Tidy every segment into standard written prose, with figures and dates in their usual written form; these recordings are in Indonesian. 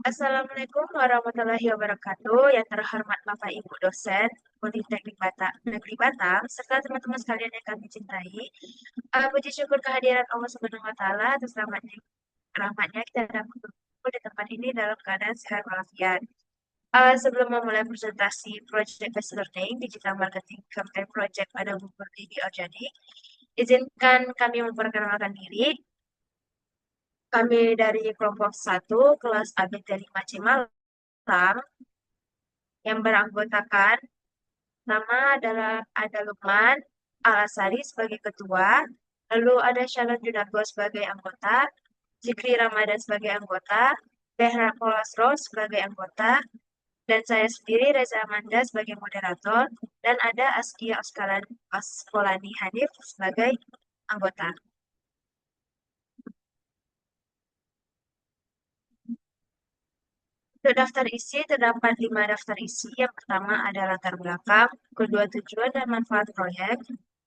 Assalamualaikum warahmatullahi wabarakatuh. Yang terhormat Bapak Ibu dosen Politeknik Negeri Batam serta teman-teman sekalian yang kami cintai. Puji syukur kehadiran Allah Subhanahu wa taala atas rahmatnya kita dapat berkumpul di tempat ini dalam keadaan sehat walafiat. Sebelum memulai presentasi Project Based Learning Digital Marketing Campaign Project pada Bubur Dini Organik, izinkan kami memperkenalkan diri. Kami dari kelompok 1 kelas ABT 5C Malang yang beranggotakan nama adalah ada Lukman Alasari sebagai ketua, lalu ada Shalon Junargo sebagai anggota, Zikri Ramadan sebagai anggota, Behra Kolasro sebagai anggota, dan saya sendiri Reza Amanda sebagai moderator, dan ada Askia Oskolani Hanif sebagai anggota. Untuk daftar isi terdapat 5 daftar isi. Yang pertama ada latar belakang, kedua tujuan dan manfaat proyek,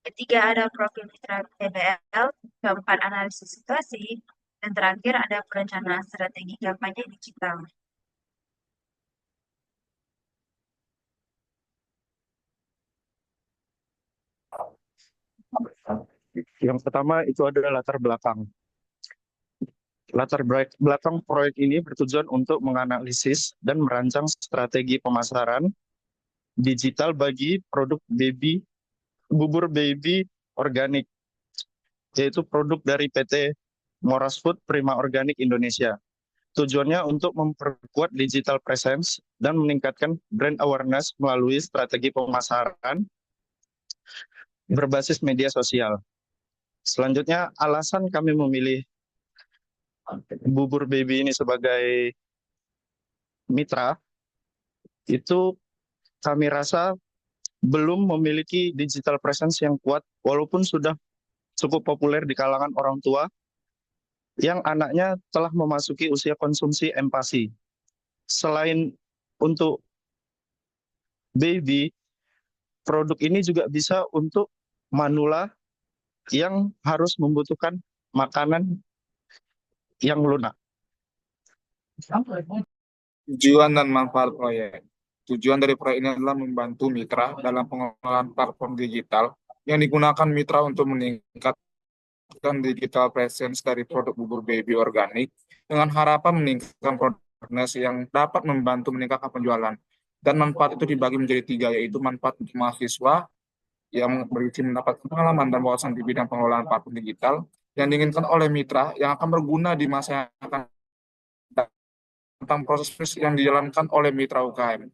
ketiga ada profil mitra PBL, keempat analisis situasi, dan terakhir ada perencanaan strategi kampanye digital. Yang pertama itu adalah latar belakang. Belakang proyek ini bertujuan untuk menganalisis dan merancang strategi pemasaran digital bagi produk bubur baby organik, yaitu produk dari PT Moras Food Prima Organik Indonesia. Tujuannya untuk memperkuat digital presence dan meningkatkan brand awareness melalui strategi pemasaran berbasis media sosial. Selanjutnya, alasan kami memilih bubur baby ini sebagai mitra itu kami rasa belum memiliki digital presence yang kuat walaupun sudah cukup populer di kalangan orang tua yang anaknya telah memasuki usia konsumsi empasi. Selain untuk baby, produk ini juga bisa untuk manula yang harus membutuhkan makanan yang lunak. Tujuan dan manfaat proyek. Tujuan dari proyek ini adalah membantu mitra dalam pengelolaan platform digital yang digunakan mitra untuk meningkatkan digital presence dari produk bubur baby organik dengan harapan meningkatkan produktivitas yang dapat membantu meningkatkan penjualan. Dan manfaat itu dibagi menjadi tiga, yaitu manfaat untuk mahasiswa yang berisi mendapatkan pengalaman dan wawasan di bidang pengelolaan platform digital yang diinginkan oleh mitra yang akan berguna di masa yang akan datang tentang proses yang dijalankan oleh mitra UKM.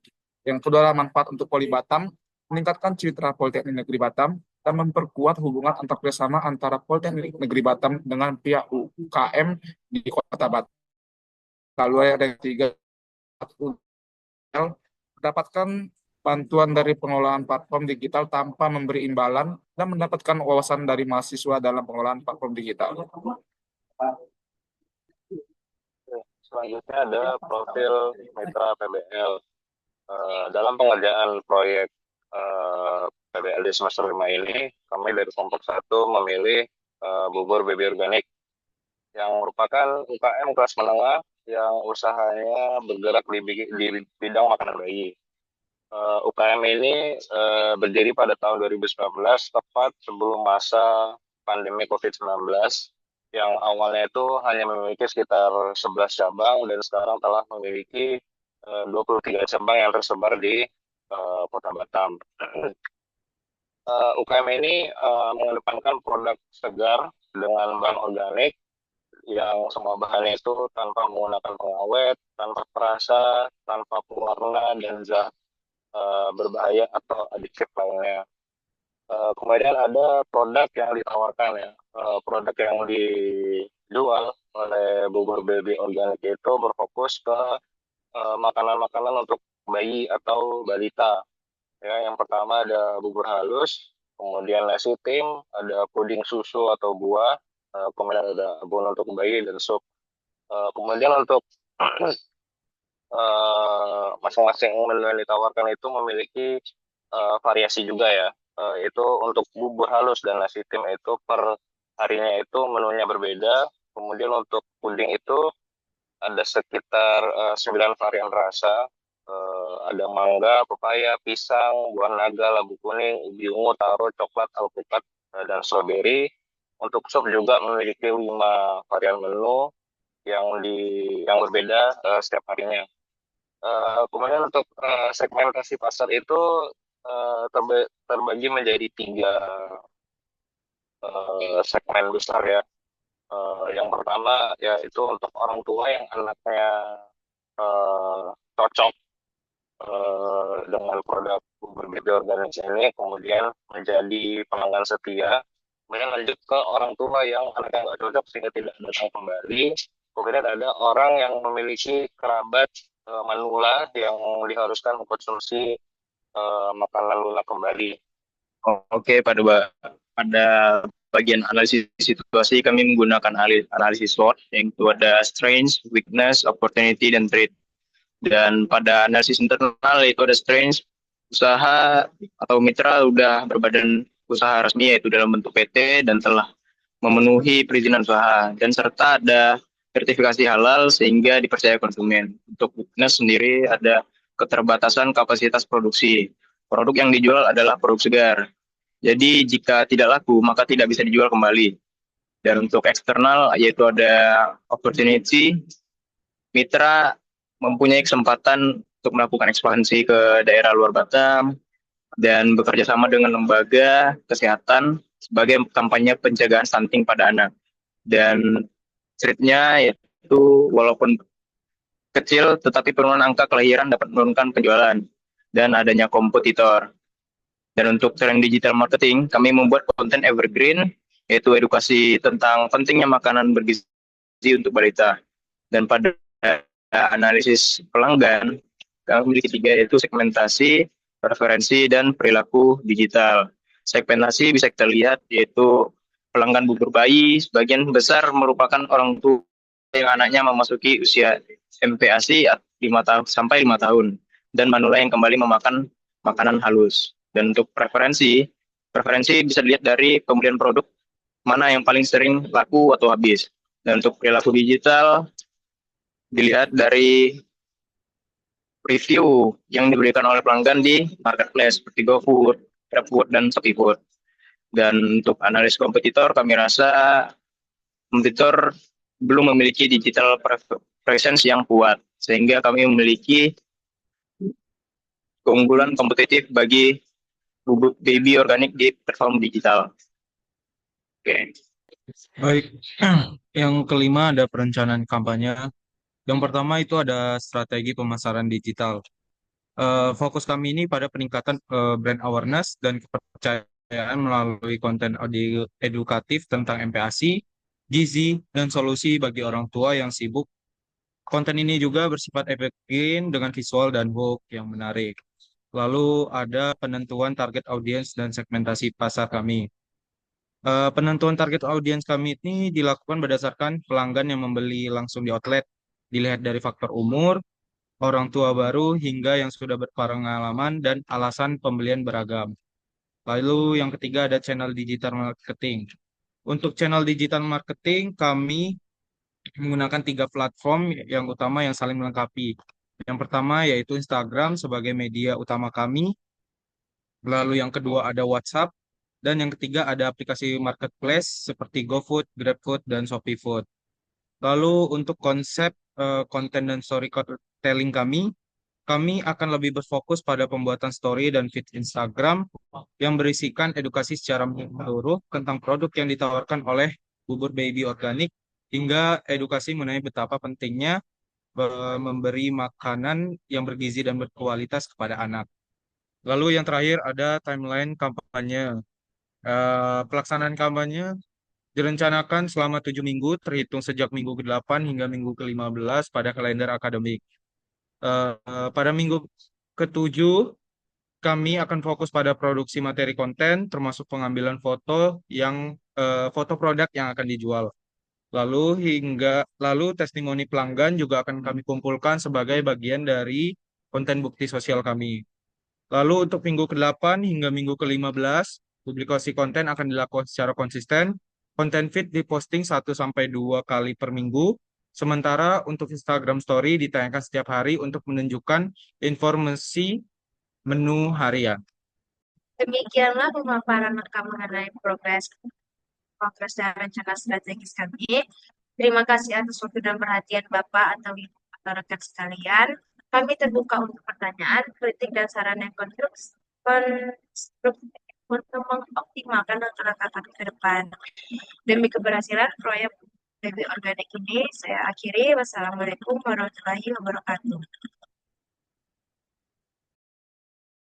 Yang kedua adalah manfaat untuk Poli Batam, meningkatkan citra Politeknik Negeri Batam, dan memperkuat hubungan antar kerjasama antara Politeknik Negeri Batam dengan pihak UKM di Kota Batam. Lalu ada yang ketiga, mendapatkan bantuan dari pengelolaan platform digital tanpa memberi imbalan dan mendapatkan wawasan dari mahasiswa dalam pengelolaan platform digital. Selanjutnya ada profil mitra PBL. Dalam pengerjaan proyek PBL di semester 5 ini, kami dari kelompok 1 memilih bubur baby organik yang merupakan UKM kelas menengah yang usahanya bergerak di bidang makanan bayi. UKM ini berdiri pada tahun 2019, tepat sebelum masa pandemi COVID-19, yang awalnya itu hanya memiliki sekitar 11 cabang dan sekarang telah memiliki 23 cabang yang tersebar di Kota Batam. UKM ini mengedepankan produk segar dengan bahan organik yang semua bahannya itu tanpa menggunakan pengawet, tanpa perasa, tanpa pewarna dan zat berbahaya atau adiktif lainnya. Kemudian ada produk yang ditawarkan ya. Produk yang dijual oleh bubur baby organik itu berfokus ke makanan-makanan untuk bayi atau balita. Ya, yang pertama ada bubur halus, kemudian nasi tim, ada puding susu atau buah, kemudian ada abon untuk bayi dan sup. Kemudian untuk masing-masing menu yang ditawarkan itu memiliki variasi juga ya. Itu untuk bubur halus dan nasi tim itu per harinya itu menunya berbeda. Kemudian untuk puding itu ada sekitar 9 varian rasa. Ada mangga, pepaya, pisang, buah naga, labu kuning, ubi ungu, taro, coklat, alpukat, dan stroberi. Untuk sop juga memiliki 5 varian menu yang berbeda setiap harinya. Kemudian untuk segmentasi pasar itu terbagi menjadi 3 segmen besar ya. Yang pertama yaitu untuk orang tua yang anaknya eh, cocok dengan produk berbeda organisasi ini, kemudian menjadi pelanggan setia. Kemudian lanjut ke orang tua yang anaknya nggak cocok sehingga tidak datang kembali. Kemudian ada orang yang memiliki kerabat manula yang diharuskan mengkonsumsi makanan lunak kembali. Oke, pada bagian analisis situasi kami menggunakan analisis SWOT, yang itu ada strength, weakness, opportunity, dan threat. Dan pada analisis internal itu ada strength, usaha atau mitra udah berbadan usaha resmi yaitu dalam bentuk PT dan telah memenuhi perizinan usaha, dan serta ada sertifikasi halal sehingga dipercaya konsumen. Untuk weakness sendiri ada keterbatasan kapasitas produksi. Produk yang dijual adalah produk segar. Jadi jika tidak laku maka tidak bisa dijual kembali. Dan untuk eksternal yaitu ada opportunity, mitra mempunyai kesempatan untuk melakukan ekspansi ke daerah luar Batam dan bekerja sama dengan lembaga kesehatan sebagai kampanye pencegahan stunting pada anak. Dan ceritanya yaitu walaupun kecil tetapi penurunan angka kelahiran dapat menurunkan penjualan dan adanya kompetitor. Dan untuk tren digital marketing, kami membuat konten evergreen, yaitu edukasi tentang pentingnya makanan bergizi untuk balita. Dan pada analisis pelanggan, kami memiliki 3, yaitu segmentasi, preferensi, dan perilaku digital. Segmentasi bisa kita lihat, yaitu pelanggan bubur bayi, sebagian besar merupakan orang tua yang anaknya memasuki usia MPASI 5 tahun sampai 5 tahun, dan manula yang kembali memakan makanan halus. Dan untuk preferensi bisa dilihat dari pembelian produk mana yang paling sering laku atau habis. Dan untuk perilaku digital dilihat dari review yang diberikan oleh pelanggan di marketplace seperti GoFood, GrabFood, dan ShopeeFood. Dan untuk analis kompetitor, kami rasa kompetitor belum memiliki digital presence yang kuat, sehingga kami memiliki keunggulan kompetitif bagi bubuk baby organik di platform digital. Oke. Baik, yang kelima ada perencanaan kampanye. Yang pertama itu ada strategi pemasaran digital. Fokus kami ini pada peningkatan brand awareness dan kepercayaan melalui konten audio edukatif tentang MPASI, gizi, dan solusi bagi orang tua yang sibuk. Konten ini juga bersifat evergreen dengan visual dan hook yang menarik. Lalu ada penentuan target audiens dan segmentasi pasar kami. Penentuan target audiens kami ini dilakukan berdasarkan pelanggan yang membeli langsung di outlet, dilihat dari faktor umur, orang tua baru, hingga yang sudah berpengalaman dan alasan pembelian beragam. Lalu yang ketiga ada channel digital marketing. Untuk channel digital marketing kami menggunakan 3 platform yang utama yang saling melengkapi. Yang pertama yaitu Instagram sebagai media utama kami. Lalu yang kedua ada WhatsApp. Dan yang ketiga ada aplikasi marketplace seperti GoFood, GrabFood, dan ShopeeFood. Lalu untuk konsep konten dan storytelling kami akan lebih berfokus pada pembuatan story dan feed Instagram yang berisikan edukasi secara menyeluruh tentang produk yang ditawarkan oleh bubur baby organik, hingga edukasi mengenai betapa pentingnya memberi makanan yang bergizi dan berkualitas kepada anak. Lalu yang terakhir ada timeline kampanye. Pelaksanaan kampanye direncanakan selama 7 minggu, terhitung sejak minggu ke-8 hingga minggu ke-15 pada kalender akademik. Pada minggu ke-7, kami akan fokus pada produksi materi konten, termasuk pengambilan foto foto produk yang akan dijual. Lalu testimoni pelanggan juga akan kami kumpulkan sebagai bagian dari konten bukti sosial kami. Lalu untuk minggu ke-8 hingga minggu ke-15, publikasi konten akan dilakukan secara konsisten. Konten feed diposting 1-2 kali per minggu Sementara untuk Instagram Story ditayangkan setiap hari untuk menunjukkan informasi menu harian. Demikianlah pemaparan lengkap mengenai progres dan rencana strategis kami. Terima kasih atas waktu dan perhatian Bapak atau Ibu atau rekan sekalian. Kami terbuka untuk pertanyaan, kritik, dan saran yang konstruktif untuk mengoptimalkan langkah-langkah kami ke depan. Demi keberhasilan proyek Baby Organik ini, saya akhiri. Wassalamualaikum warahmatullahi wabarakatuh.